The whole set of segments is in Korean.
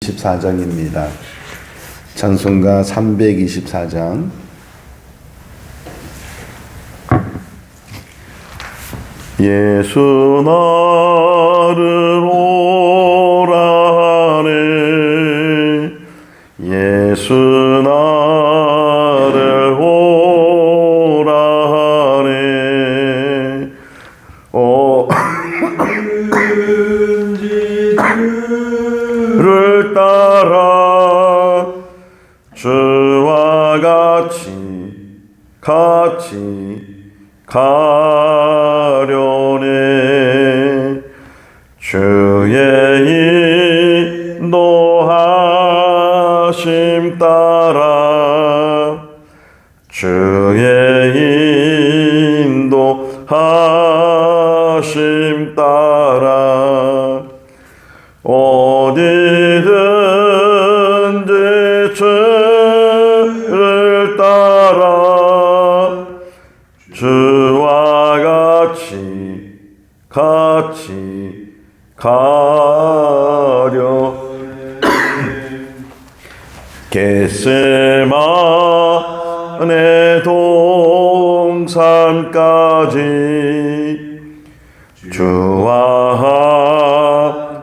324장입니다. 찬송가 324장. 예수 나를 오라 하네, 예수 나를 오라 하네. 주를 따라 주와 같이 가려네. 주의 인도하심 따라 주의 인도하심 따라 어디든지 주를 따라 주와 같이 가려. 겟세마네 동산까지 주와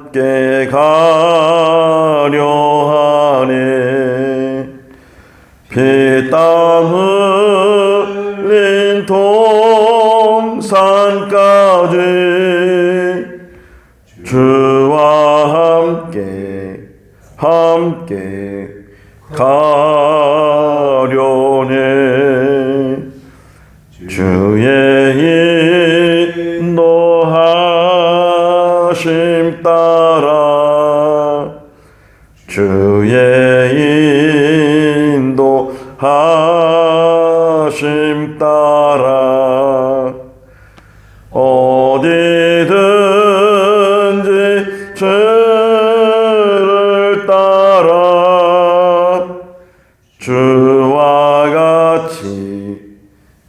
함께 가려 하네. 피땀 흘린 동산까지 주와 함께 가려네. 주의 인도하심 따라 주의 인도하심 따라 어디든지 주를 따라 주와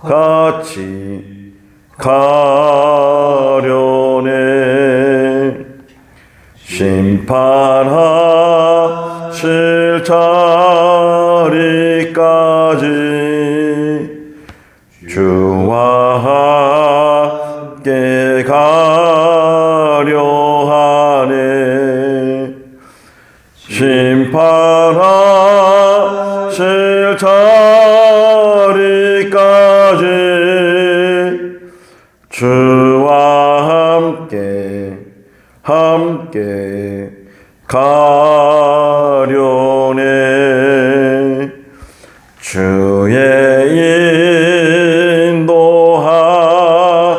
같이 가려네. 심판하실 자리까지 주와 함께 가려 하네. 심판하실 자리까지 주와 함께 가려네. 주의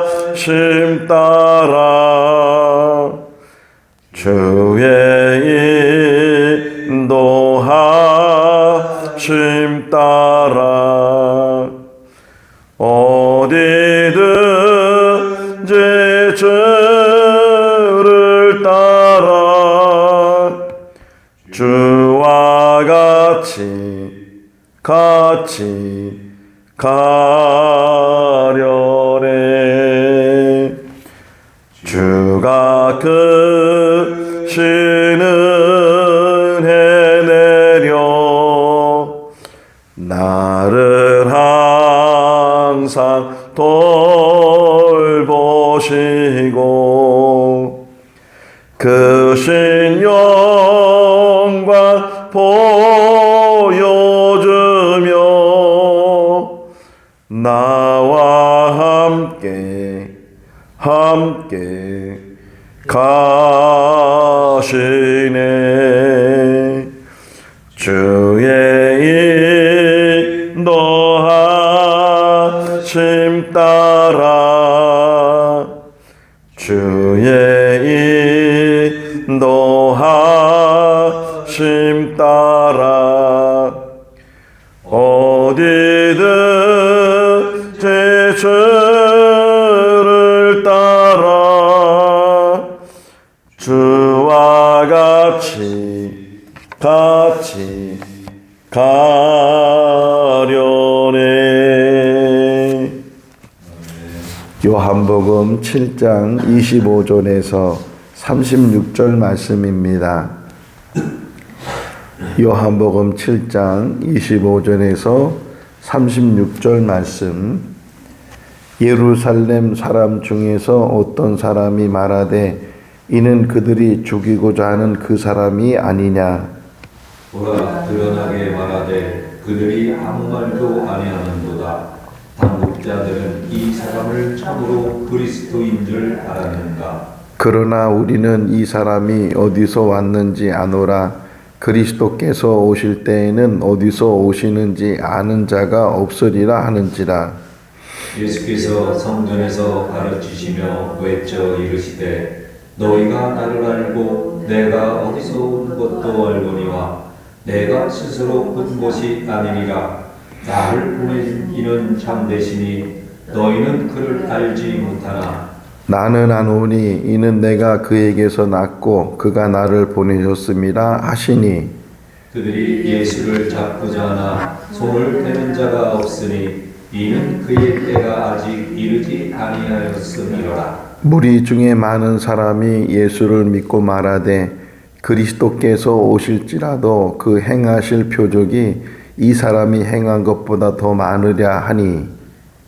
인도하심 따라 주의 인도하심 따라 어디든지 주를 따라 주와 같이 가려네. 주가 크신 은혜 내려 나를 항상 돌보시고 크신 영광 보여주며 나와 함께 가시네. 주의 인도하심 따라 주의 인도하심 따라 어디든지 주를 따라 주와 같이 가려네. 요한복음 7장 25절에서 36절 말씀입니다. 요한복음 7장 25절에서 36절 말씀. 예루살렘 사람 중에서 어떤 사람이 말하되 이는 그들이 죽이고자 하는 그 사람이 아니냐. 보라, 드러나게 말하되 그들이 아무 말도 아니하는도다. 당국자들은 이 사람을 참으로 그리스도인 줄 알았는가. 그러나 우리는 이 사람이 어디서 왔는지 아노라. 그리스도께서 오실 때에는 어디서 오시는지 아는 자가 없으리라 하는지라. 예수께서 성전에서 가르치시며 외쳐 이르시되 너희가 나를 알고 내가 어디서 온 것도 알거니와 내가 스스로 온 것이 아니니라. 나를 보낸 이는 참되시니 너희는 그를 알지 못하나 나는 아노니 이는 내가 그에게서 났고 그가 나를 보내셨음이라 하시니. 그들이 예수를 잡고자 하나 손을 대는 자가 없으니 이는 그의 때가 아직 이르지 아니하였음이로라. 무리 중에 많은 사람이 예수를 믿고 말하되 그리스도께서 오실지라도 그 행하실 표적이 이 사람이 행한 것보다 더 많으랴 하니.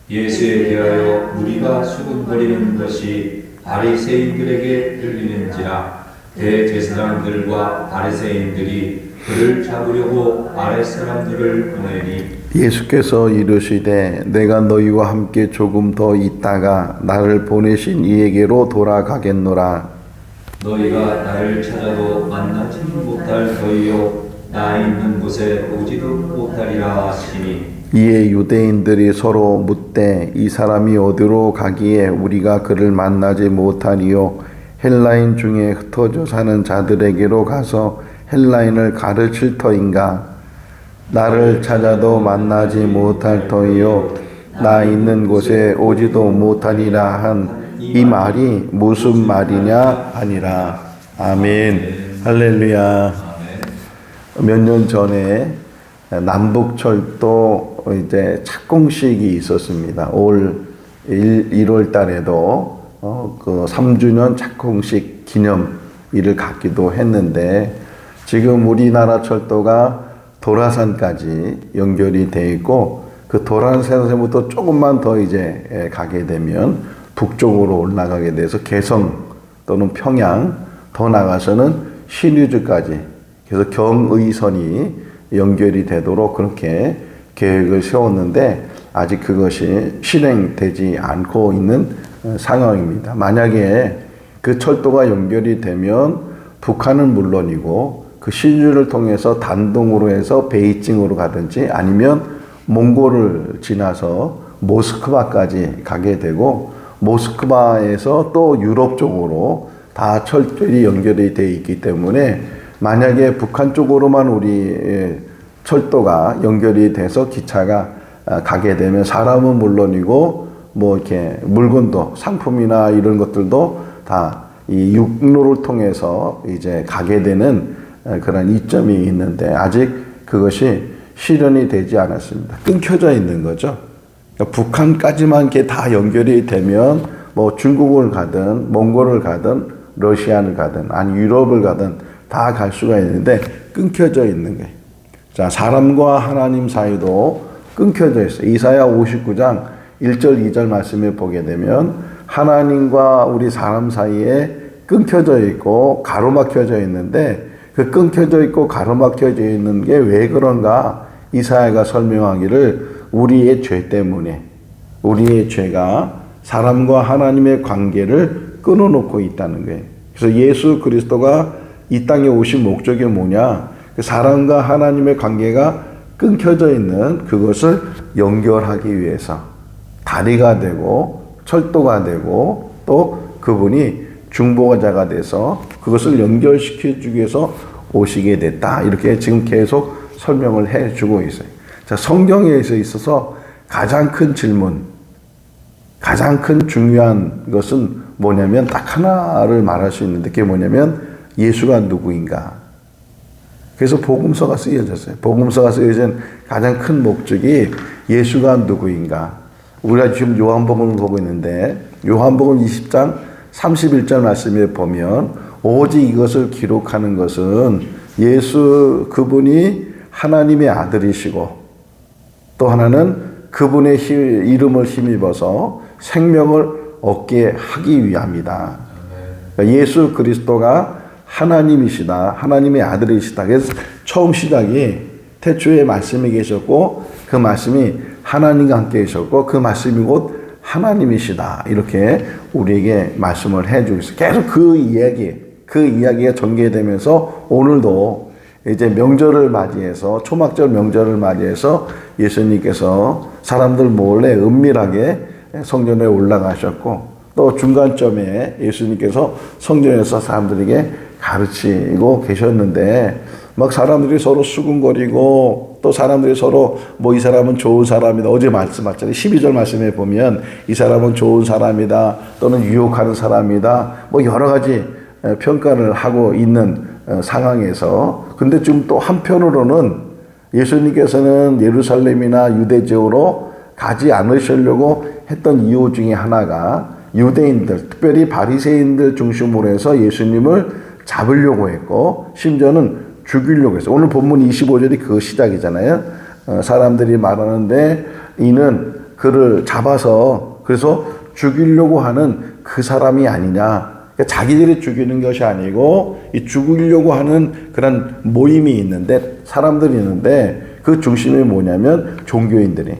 예수에 대하여 무리가 수군거리는 것이 바리새인들에게 들리는지라. 대제사장들과 바리새인들이 그를 잡으려고 아랫사람들을 보내니 예수께서 이르시되 내가 너희와 함께 조금 더 있다가 나를 보내신 이에게로 돌아가겠노라. 너희가 나를 찾아도 만나지 못할 터이요 나 있는 곳에 오지도 못하리라 하시니. 이에 유대인들이 서로 묻되 이 사람이 어디로 가기에 우리가 그를 만나지 못하리요. 헬라인 중에 흩어져 사는 자들에게로 가서 헬라인을 가르칠 터인가. 나를 찾아도 만나지 못할 터이요 나 있는 곳에 오지도 못하리라 한 이 말이 무슨 말이냐 하니라. 아멘. 할렐루야. 몇 년 전에 남북철도 이제 착공식이 있었습니다. 올 1월 달에도 그 3주년 착공식 기념일을 갖기도 했는데 지금 우리나라 철도가 도라산까지 연결이 돼 있고 그 도라산에서부터 조금만 더 이제 가게 되면 북쪽으로 올라가게 돼서 개성 또는 평양 더 나가서는 신의주까지 그래서 경의선이 연결이 되도록 그렇게 계획을 세웠는데 아직 그것이 실행되지 않고 있는 상황입니다. 만약에 그 철도가 연결이 되면 북한은 물론이고 그 신주를 통해서 단동으로 해서 베이징으로 가든지 아니면 몽골을 지나서 모스크바까지 가게 되고 모스크바에서 또 유럽 쪽으로 다 철도이 연결이 되어 있기 때문에 만약에 북한 쪽으로만 우리 철도가 연결이 돼서 기차가 가게 되면 사람은 물론이고 뭐 이렇게 물건도 상품이나 이런 것들도 다 이 육로를 통해서 이제 가게 되는 그런 이점이 있는데 아직 그것이 실현이 되지 않았습니다. 끊겨져 있는 거죠. 그러니까 북한까지만 이렇게 다 연결이 되면 뭐 중국을 가든 몽골을 가든 러시아를 가든 아니 유럽을 가든 다 갈 수가 있는데 끊겨져 있는 거예요. 자, 사람과 하나님 사이도 끊겨져 있어요. 이사야 59장 1절 2절 말씀을 보게 되면 하나님과 우리 사람 사이에 끊겨져 있고 가로막혀져 있는데 그 끊겨져 있고 가로막혀져 있는 게 왜 그런가? 이사야가 설명하기를 우리의 죄 때문에 우리의 죄가 사람과 하나님의 관계를 끊어놓고 있다는 거예요. 그래서 예수 그리스도가 이 땅에 오신 목적이 뭐냐? 그 사람과 하나님의 관계가 끊겨져 있는 그것을 연결하기 위해서 다리가 되고 철도가 되고 또 그분이 중보자가 돼서 그것을 연결시켜 주기 위해서 오시게 됐다. 이렇게 지금 계속 설명을 해주고 있어요. 자, 성경에 있어서 가장 큰 질문, 가장 큰 중요한 것은 뭐냐면 딱 하나를 말할 수 있는데 그게 뭐냐면 예수가 누구인가. 그래서 복음서가 쓰여졌어요. 복음서가 쓰여진 가장 큰 목적이 예수가 누구인가. 우리가 지금 요한복음을 보고 있는데 요한복음 20장 31절 말씀에 보면 오직 이것을 기록하는 것은 예수 그분이 하나님의 아들이시고 또 하나는 그분의 이름을 힘입어서 생명을 얻게 하기 위함이다. 그러니까 예수 그리스도가 하나님이시다. 하나님의 아들이시다. 그래서 처음 시작이 태초에 말씀이 계셨고 그 말씀이 하나님과 함께 계셨고 그 말씀이 곧 하나님이시다. 이렇게 우리에게 말씀을 해주고 있어요. 계속 그 이야기가 전개되면서 오늘도 이제 명절을 맞이해서 초막절 명절을 맞이해서 예수님께서 사람들 몰래 은밀하게 성전에 올라가셨고 또 중간점에 예수님께서 성전에서 사람들에게 가르치고 계셨는데 막 사람들이 서로 수군거리고 또 사람들이 서로 뭐 이 사람은 좋은 사람이다. 어제 말씀하셨잖아요. 12절 말씀에 보면 이 사람은 좋은 사람이다. 또는 유혹하는 사람이다. 뭐 여러 가지 평가를 하고 있는 상황에서 근데 지금 또 한편으로는 예수님께서는 예루살렘이나 유대 지역으로 가지 않으시려고 했던 이유 중에 하나가 유대인들, 특별히 바리새인들 중심으로 해서 예수님을 잡으려고 했고 심지어는 죽이려고 했어요. 오늘 본문 25절이 그 시작이잖아요. 사람들이 말하는데 이는 그를 잡아서 그래서 죽이려고 하는 그 사람이 아니냐. 그러니까 자기들이 죽이는 것이 아니고 이 죽이려고 하는 그런 모임이 있는데 사람들이 있는데 그 중심이 뭐냐면 종교인들이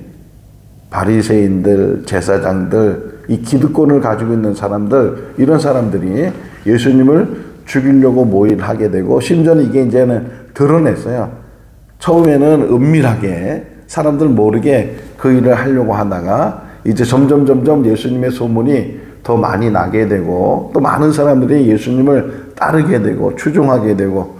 바리새인들, 제사장들, 이 기득권을 가지고 있는 사람들 이런 사람들이 예수님을 죽이려고 모의를 하게 되고 심지어는 이게 이제는 드러냈어요. 처음에는 은밀하게 사람들 모르게 그 일을 하려고 하다가 이제 점점 예수님의 소문이 더 많이 나게 되고 또 많은 사람들이 예수님을 따르게 되고 추종하게 되고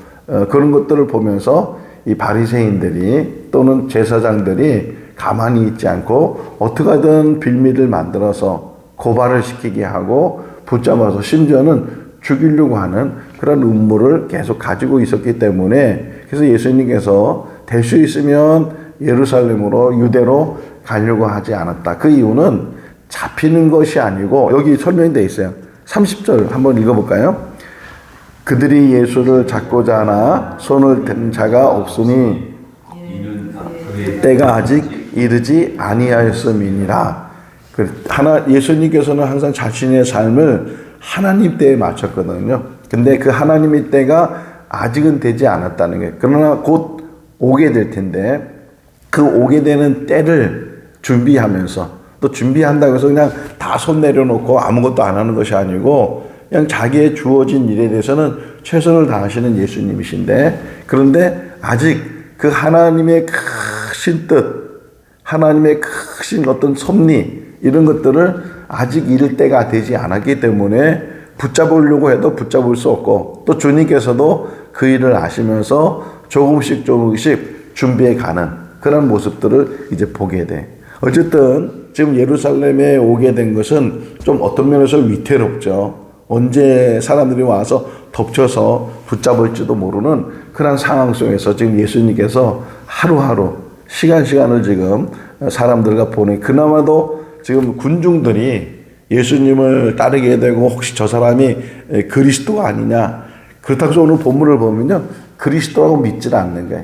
그런 것들을 보면서 이 바리새인들이 또는 제사장들이 가만히 있지 않고 어떻게 하든 빌미를 만들어서 고발을 시키게 하고 붙잡아서 심지어는 죽이려고 하는 그런 음모를 계속 가지고 있었기 때문에 그래서 예수님께서 될 수 있으면 예루살렘으로 유대로 가려고 하지 않았다. 그 이유는 잡히는 것이 아니고 여기 설명이 되어 있어요. 30절 한번 읽어볼까요? 그들이 예수를 잡고자 하나 손을 댄 자가 없으니 때가 아직 이르지 아니하였음이니라. 예수님께서는 항상 자신의 삶을 하나님 때에 맞췄거든요. 근데 그 하나님의 때가 아직은 되지 않았다는 거예요. 그러나 곧 오게 될 텐데 그 오게 되는 때를 준비하면서 또 준비한다고 해서 그냥 다 손 내려놓고 아무것도 안 하는 것이 아니고 그냥 자기의 주어진 일에 대해서는 최선을 다하시는 예수님이신데 그런데 아직 그 하나님의 크신 뜻, 하나님의 크신 어떤 섭리 이런 것들을 아직 이를 때가 되지 않았기 때문에 붙잡으려고 해도 붙잡을 수 없고 또 주님께서도 그 일을 아시면서 조금씩 준비해 가는 그런 모습들을 이제 보게 돼. 어쨌든 지금 예루살렘에 오게 된 것은 좀 어떤 면에서 위태롭죠. 언제 사람들이 와서 덮쳐서 붙잡을지도 모르는 그런 상황 속에서 지금 예수님께서 하루하루 시간을 지금 사람들과 보내 그나마도 지금 군중들이 예수님을 따르게 되고 혹시 저 사람이 그리스도가 아니냐 그렇다고 해서 오늘 본문을 보면요 그리스도라고 믿질 않는 거예요.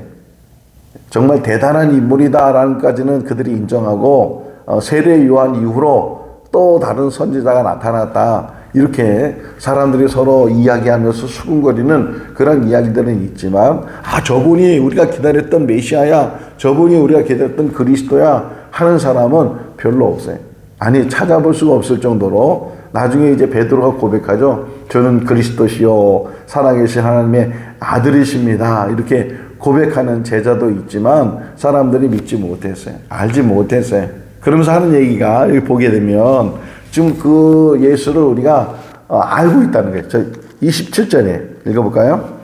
정말 대단한 인물이다라는 것까지는 그들이 인정하고 세례 요한 이후로 또 다른 선지자가 나타났다 이렇게 사람들이 서로 이야기하면서 수군거리는 그런 이야기들은 있지만 저분이 우리가 기다렸던 메시아야 저분이 우리가 기다렸던 그리스도야 하는 사람은 별로 없어요. 아니 찾아볼 수가 없을 정도로 나중에 이제 베드로가 고백하죠. 저는 그리스도시요 살아계신 하나님의 아들이십니다. 이렇게 고백하는 제자도 있지만 사람들이 믿지 못했어요. 알지 못했어요. 그러면서 하는 얘기가 여기 보게 되면 지금 그 예수를 우리가 알고 있다는 거예요. 저 27절에 읽어볼까요?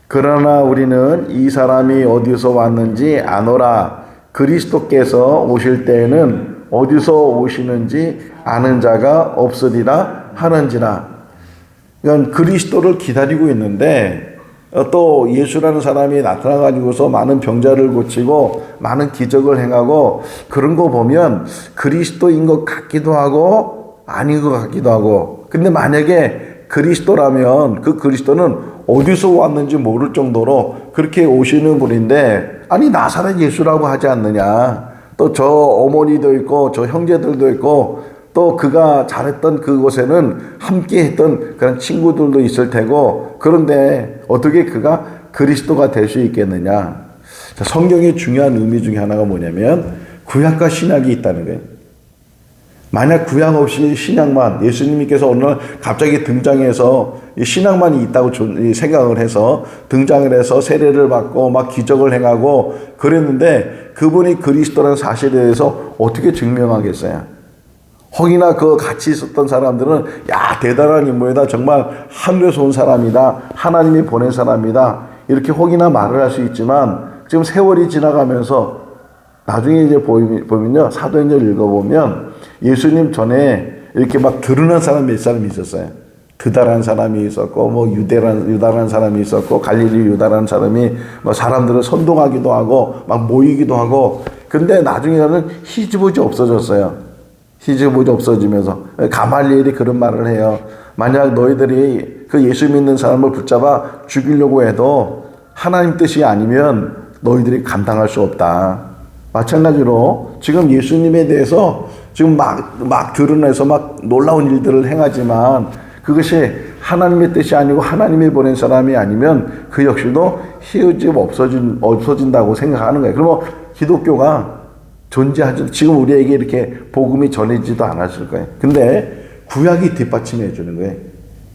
그러나 우리는 이 사람이 어디서 왔는지 아노라. 그리스도께서 오실 때에는 어디서 오시는지 아는 자가 없으리라 하는지라. 그러니까 그리스도를 기다리고 있는데 또 예수라는 사람이 나타나가지고서 많은 병자를 고치고 많은 기적을 행하고 그런 거 보면 그리스도인 것 같기도 하고 아닌 것 같기도 하고 근데 만약에 그리스도라면 그 그리스도는 어디서 왔는지 모를 정도로 그렇게 오시는 분인데, 아니 나사렛 예수라고 하지 않느냐. 또 저 어머니도 있고 저 형제들도 있고 또 그가 잘했던 그곳에는 함께 했던 그런 친구들도 있을 테고, 그런데 어떻게 그가 그리스도가 될 수 있겠느냐. 자, 성경의 중요한 의미 중에 하나가 뭐냐면 구약과 신약이 있다는 거예요. 만약 구약 없이 신약만, 예수님께서 어느 날 갑자기 등장해서 신약만이 있다고 생각을 해서 등장을 해서 세례를 받고 막 기적을 행하고 그랬는데, 그분이 그리스도라는 사실에 대해서 어떻게 증명하겠어요? 혹이나 그 같이 있었던 사람들은 야, 대단한 인물이다, 정말 하늘에서 온 사람이다, 하나님이 보낸 사람이다, 이렇게 혹이나 말을 할 수 있지만, 지금 세월이 지나가면서 나중에 이제 보면요, 사도행전 읽어보면 예수님 전에 이렇게 막 드러난 사람 몇 사람이 있었어요. 드다라는 사람이 있었고, 뭐 유다라는 사람이 있었고, 갈릴리 유다라는 사람이 뭐 사람들을 선동하기도 하고 막 모이기도 하고. 근데 나중에는 희지부지 없어졌어요. 희지부지 없어지면서 가말리엘이 그런 말을 해요. 만약 너희들이 그 예수 믿는 사람을 붙잡아 죽이려고 해도 하나님 뜻이 아니면 너희들이 감당할 수 없다. 마찬가지로 지금 예수님에 대해서 지금 막 드러내서 막 놀라운 일들을 행하지만, 그것이 하나님의 뜻이 아니고 하나님이 보낸 사람이 아니면 그 역시도 희우집 없어진다고 생각하는 거예요. 그러면 기독교가 존재하지, 지금 우리에게 이렇게 복음이 전해지도 않았을 거예요. 근데 구약이 뒷받침해 주는 거예요.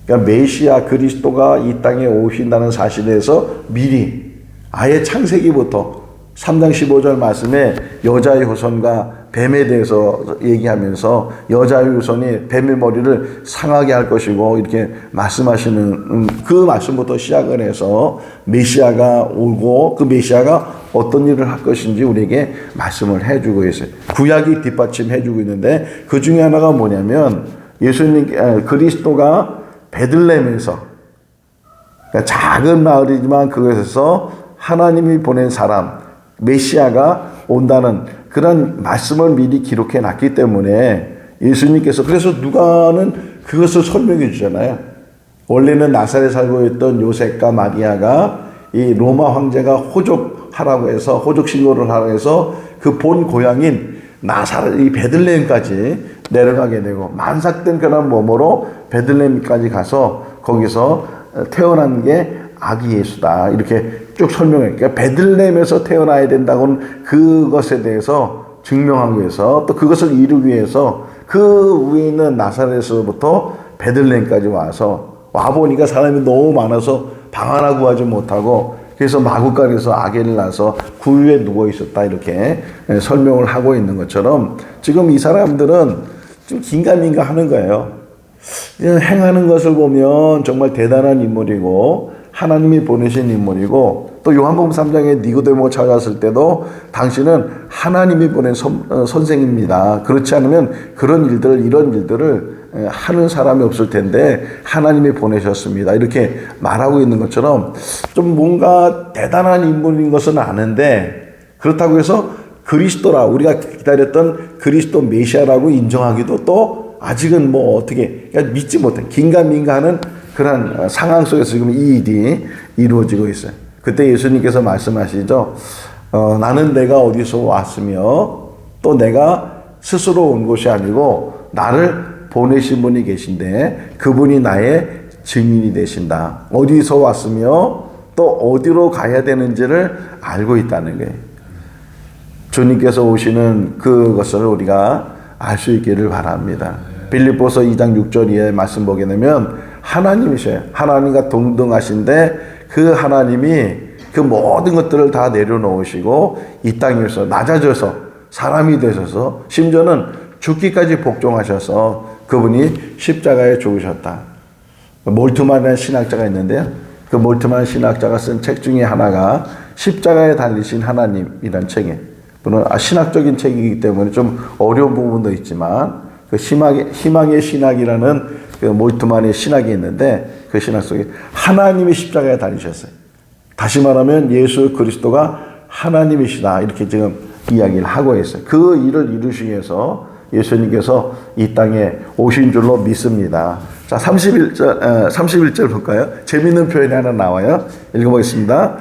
그러니까 메시아 그리스도가 이 땅에 오신다는 사실에서 미리 아예 창세기부터 3장 15절 말씀에 여자의 후손과 뱀에 대해서 얘기하면서 여자의 후손이 뱀의 머리를 상하게 할 것이고 이렇게 말씀하시는 그 말씀부터 시작을 해서 메시아가 오고 그 메시아가 어떤 일을 할 것인지 우리에게 말씀을 해주고 있어요. 구약이 뒷받침해주고 있는데 그 중에 하나가 뭐냐면 예수님 그리스도가 베들레헴에서, 그러니까 작은 마을이지만 그것에서 하나님이 보낸 사람 메시아가 온다는 그런 말씀을 미리 기록해 놨기 때문에 예수님께서, 그래서 누가는 그것을 설명해 주잖아요. 원래는 나사렛에 살고 있던 요셉과 마리아가 이 로마 황제가 호족하라고 해서 호족 신고를 하라고 해서 그 본 고향인 나사렛 이 베들레헴까지 내려가게 되고, 만삭된 그런 몸으로 베들레헴까지 가서 거기서 태어난 게 아기 예수다, 이렇게 쭉 설명해. 그러니까 베들레헴에서 태어나야 된다고는 그것에 대해서 증명하기 위해서, 또 그것을 이루기 위해서 그 위에 있는 나사렛에서부터 베들레헴까지 와보니까 사람이 너무 많아서 방 하나 구하지 못하고, 그래서 마구간에서 아기를 낳아서 구유에 누워 있었다, 이렇게 설명을 하고 있는 것처럼 지금 이 사람들은 좀 긴가민가 하는 거예요. 행하는 것을 보면 정말 대단한 인물이고 하나님이 보내신 인물이고, 또 요한복음 3장에 니고데모가 찾아왔을 때도 당신은 하나님이 보낸 선생입니다. 그렇지 않으면 이런 일들을 하는 사람이 없을 텐데 하나님이 보내셨습니다, 이렇게 말하고 있는 것처럼 좀 뭔가 대단한 인물인 것은 아는데, 그렇다고 해서 그리스도라, 우리가 기다렸던 그리스도 메시아라고 인정하기도 또 아직은 뭐 어떻게, 그러니까 믿지 못해, 긴가민가하는 그런 상황 속에서 지금 이 일이 이루어지고 있어요. 그때 예수님께서 말씀하시죠. 나는 내가 어디서 왔으며 또 내가 스스로 온 것이 아니고 나를 보내신 분이 계신데 그분이 나의 증인이 되신다. 어디서 왔으며 또 어디로 가야 되는지를 알고 있다는 거예요. 주님께서 오시는 그것을 우리가 알 수 있기를 바랍니다. 빌립보서 2장 6절 말씀 보게 되면 하나님이셔요. 하나님과 동등하신데 그 하나님이 그 모든 것들을 다 내려놓으시고 이 땅에서 낮아져서 사람이 되셔서 심지어는 죽기까지 복종하셔서 그분이 십자가에 죽으셨다. 몰트만이라는 신학자가 있는데요. 그 몰트만 신학자가 쓴 책 중에 하나가 십자가에 달리신 하나님이라는 책이에요. 물론 신학적인 책이기 때문에 좀 어려운 부분도 있지만 그 희망의 신학이라는 그 몰트만의 신학이 있는데 그 신학 속에 하나님이 십자가에 달리셨어요. 다시 말하면 예수 그리스도가 하나님이시다, 이렇게 지금 이야기를 하고 있어요. 그 일을 이루시기 위해서 예수님께서 이 땅에 오신 줄로 믿습니다. 자, 31절 볼까요? 재밌는 표현이 하나 나와요. 읽어보겠습니다.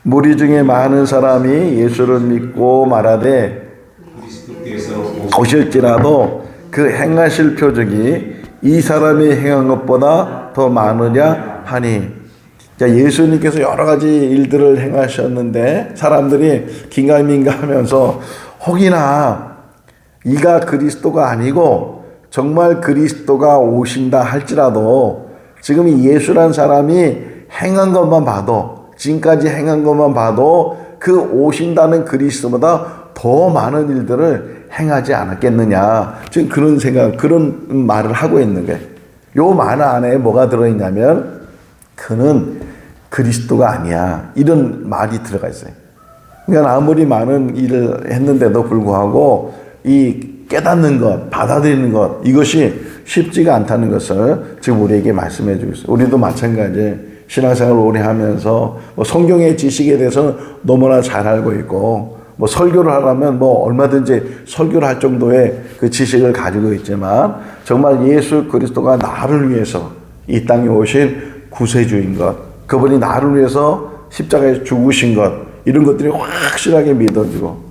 무리 중에 많은 사람이 예수를 믿고 말하되 그리스도께서 오실지라도 그 행하실 표적이 이 사람이 행한 것보다 더 많으냐 하니. 자, 예수님께서 여러 가지 일들을 행하셨는데 사람들이 긴가민가 하면서 혹이나 이가 그리스도가 아니고 정말 그리스도가 오신다 할지라도 지금 이 예수란 사람이 행한 것만 봐도, 지금까지 행한 것만 봐도 그 오신다는 그리스도보다 더 많은 일들을 행하지 않았겠느냐. 지금 그런 생각, 그런 말을 하고 있는 거예요. 요 말 안에 뭐가 들어있냐면 그는 그리스도가 아니야. 이런 말이 들어가 있어요. 그러니까 아무리 많은 일을 했는데도 불구하고 이 깨닫는 것, 받아들이는 것, 이것이 쉽지가 않다는 것을 지금 우리에게 말씀해 주고 있어요. 우리도 마찬가지 신앙생활을 오래 하면서 뭐 성경의 지식에 대해서는 너무나 잘 알고 있고 뭐 설교를 하려면 뭐 얼마든지 설교를 할 정도의 그 지식을 가지고 있지만 정말 예수 그리스도가 나를 위해서 이 땅에 오신 구세주인 것, 그분이 나를 위해서 십자가에 죽으신 것, 이런 것들이 확실하게 믿어지고,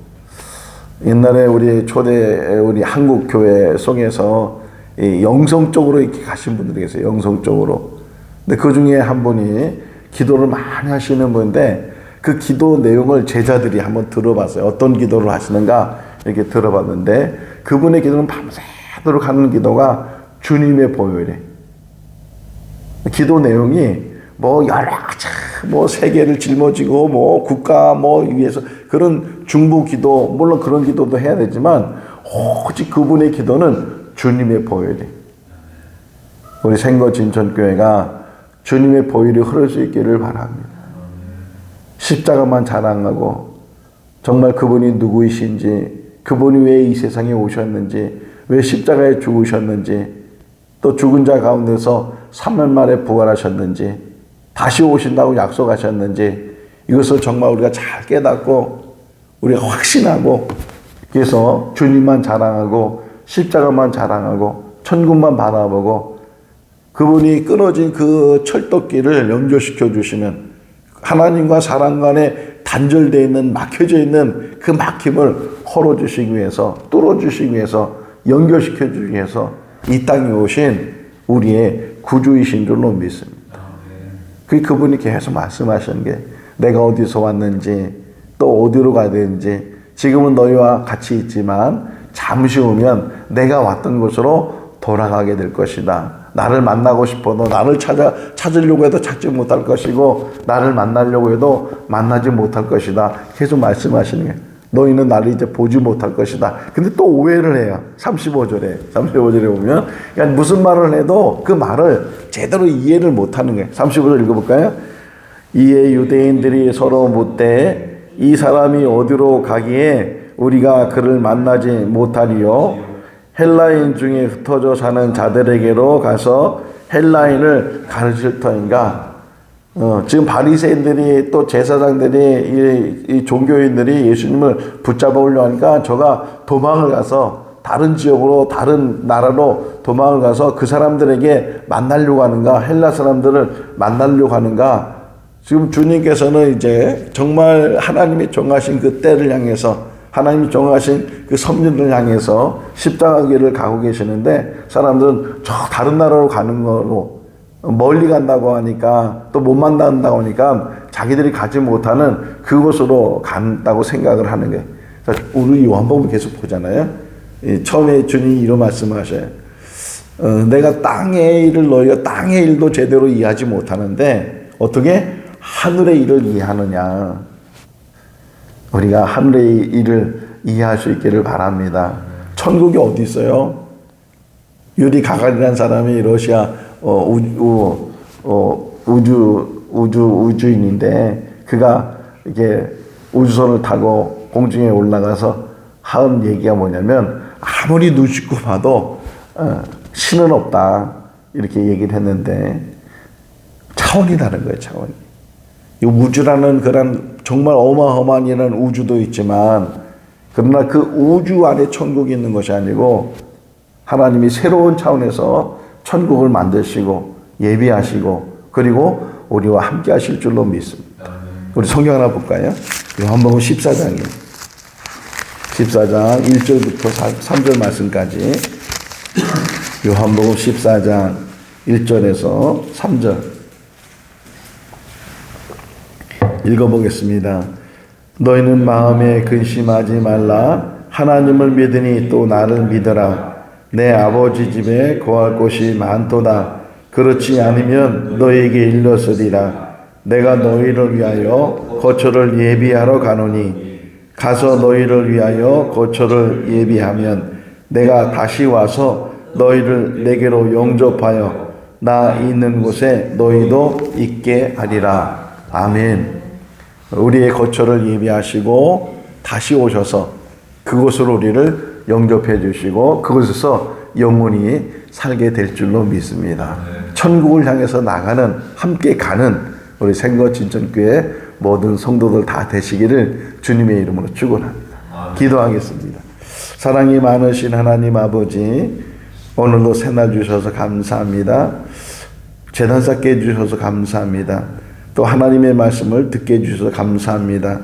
옛날에 우리 초대 우리 한국 교회 속에서 이 영성적으로 이렇게 가신 분들이 계세요. 영성적으로. 근데 그 중에 한 분이 기도를 많이 하시는 분인데 그 기도 내용을 제자들이 한번 들어봤어요. 어떤 기도를 하시는가 이렇게 들어봤는데 그분의 기도는 밤새도록 하는 기도가 주님의 보혈이래. 기도 내용이 뭐 여러 가지 뭐 세계를 짊어지고 뭐 국가 뭐 위해서 그런 중보 기도, 물론 그런 기도도 해야 되지만 오직 그분의 기도는 주님의 보혈이. 우리 생거진천교회가 주님의 보혈이 흐를 수 있기를 바랍니다. 십자가만 자랑하고 정말 그분이 누구이신지, 그분이 왜 이 세상에 오셨는지, 왜 십자가에 죽으셨는지, 또 죽은 자 가운데서 3년 만에 부활하셨는지, 다시 오신다고 약속하셨는지, 이것을 정말 우리가 잘 깨닫고 우리가 확신하고, 그래서 주님만 자랑하고 십자가만 자랑하고 천국만 바라보고 그분이 끊어진 그 철도길을 연결시켜 주시는, 하나님과 사람 간에 단절되어 있는, 막혀져 있는 그 막힘을 헐어주시기 위해서, 뚫어주시기 위해서, 연결시켜 주기 위해서 이 땅에 오신 우리의 구주이신 줄로 믿습니다. 그분이 계속 말씀하시는 게 내가 어디서 왔는지 또 어디로 가야 되는지, 지금은 너희와 같이 있지만 잠시 후면 내가 왔던 곳으로 돌아가게 될 것이다. 나를 만나고 싶어도 나를 찾으려고 해도 찾지 못할 것이고 나를 만나려고 해도 만나지 못할 것이다. 계속 말씀하시는 게 너희는 나를 이제 보지 못할 것이다. 근데 또 오해를 해요. 35절에 보면 그러니까 무슨 말을 해도 그 말을 제대로 이해를 못하는 거예요. 35절 읽어볼까요? 이에 유대인들이 서로 묻되 이 사람이 어디로 가기에 우리가 그를 만나지 못하리요? 헬라인 중에 흩어져 사는 자들에게로 가서 헬라인을 가르칠 터인가? 지금 바리새인들이 또 제사장들이 이 종교인들이 예수님을 붙잡아 오려고 하니까 저가 도망을 가서 다른 지역으로, 다른 나라로 도망을 가서 그 사람들에게 만나려고 하는가? 헬라 사람들을 만나려고 하는가? 지금 주님께서는 이제 정말 하나님이 정하신 그 때를 향해서, 하나님이 정하신 그 섭리를 향해서 십자가 길을 가고 계시는데 사람들은 저 다른 나라로 가는 거로, 멀리 간다고 하니까, 또 못 만난다고 하니까 자기들이 가지 못하는 그곳으로 간다고 생각을 하는 거예요. 우리 요한복음 계속 보잖아요. 처음에 주님이 이런 말씀을 하셔요. 내가 땅의 일을 너희가 땅의 일도 제대로 이해하지 못하는데 어떻게 하늘의 일을 이해하느냐. 우리가 하늘의 일을 이해할 수 있기를 바랍니다. 천국이 어디 있어요? 유리 가가리라는 사람이 러시아 우주인인데 그가 이게 우주선을 타고 공중에 올라가서 한 얘기가 뭐냐면 아무리 눈 씻고 봐도 신은 없다 이렇게 얘기를 했는데 차원이 다른 거예요. 차원이. 이 우주라는 그런 정말 어마어마한 이런 우주도 있지만 그러나 그 우주 안에 천국이 있는 것이 아니고 하나님이 새로운 차원에서 천국을 만드시고 예비하시고 그리고 우리와 함께 하실 줄로 믿습니다. 우리 성경 하나 볼까요? 요한복음 14장이에요. 14장 1절부터 3절 말씀까지 요한복음 14장 1절에서 3절 읽어보겠습니다. 너희는 마음에 근심하지 말라. 하나님을 믿으니 또 나를 믿어라. 내 아버지 집에 거할 곳이 많도다. 그렇지 않으면 너희에게 일렀으리라. 내가 너희를 위하여 거처를 예비하러 가노니 가서 너희를 위하여 거처를 예비하면 내가 다시 와서 너희를 내게로 영접하여 나 있는 곳에 너희도 있게 하리라. 아멘. 우리의 거처를 예비하시고 다시 오셔서 그곳으로 우리를 영접해 주시고 그곳에서 영원히 살게 될 줄로 믿습니다. 천국을 향해서 나가는 함께 가는 우리 생거 진천교회 모든 성도들 다 되시기를 주님의 이름으로 축원합니다. 기도하겠습니다. 사랑이 많으신 하나님 아버지, 오늘도 새날 주셔서 감사합니다. 제단 쌓게 해주셔서 감사합니다. 또 하나님의 말씀을 듣게 해주셔서 감사합니다.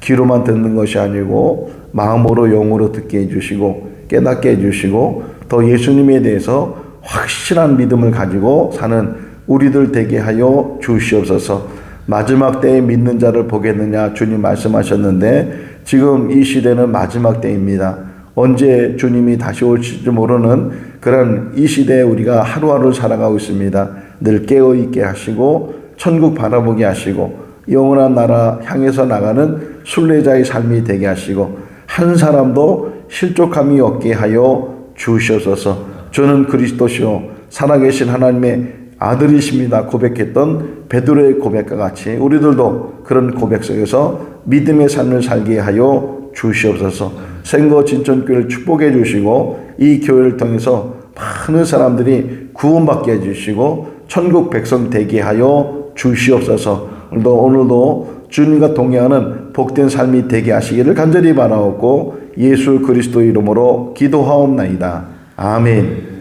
귀로만 듣는 것이 아니고 마음으로 영으로 듣게 해주시고 깨닫게 해주시고 더 예수님에 대해서 확실한 믿음을 가지고 사는 우리들 되게 하여 주시옵소서. 마지막 때에 믿는 자를 보겠느냐 주님 말씀하셨는데 지금 이 시대는 마지막 때입니다. 언제 주님이 다시 올지 모르는 그런 이 시대에 우리가 하루하루 살아가고 있습니다. 늘 깨어있게 하시고 천국 바라보게 하시고 영원한 나라 향해서 나가는 순례자의 삶이 되게 하시고 한 사람도 실족함이 없게 하여 주시옵소서. 저는 그리스도시요 살아계신 하나님의 아들이십니다 고백했던 베드로의 고백과 같이 우리들도 그런 고백 속에서 믿음의 삶을 살게 하여 주시옵소서. 생거 진천교회를 축복해 주시고 이 교회를 통해서 많은 사람들이 구원받게 해주시고 천국 백성 되게 하여 주시옵소서. 오늘도 주님과 동행하는 복된 삶이 되게 하시기를 간절히 바라옵고 예수 그리스도 이름으로 기도하옵나이다. 아멘.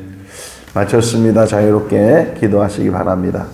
마쳤습니다. 자유롭게 기도하시기 바랍니다.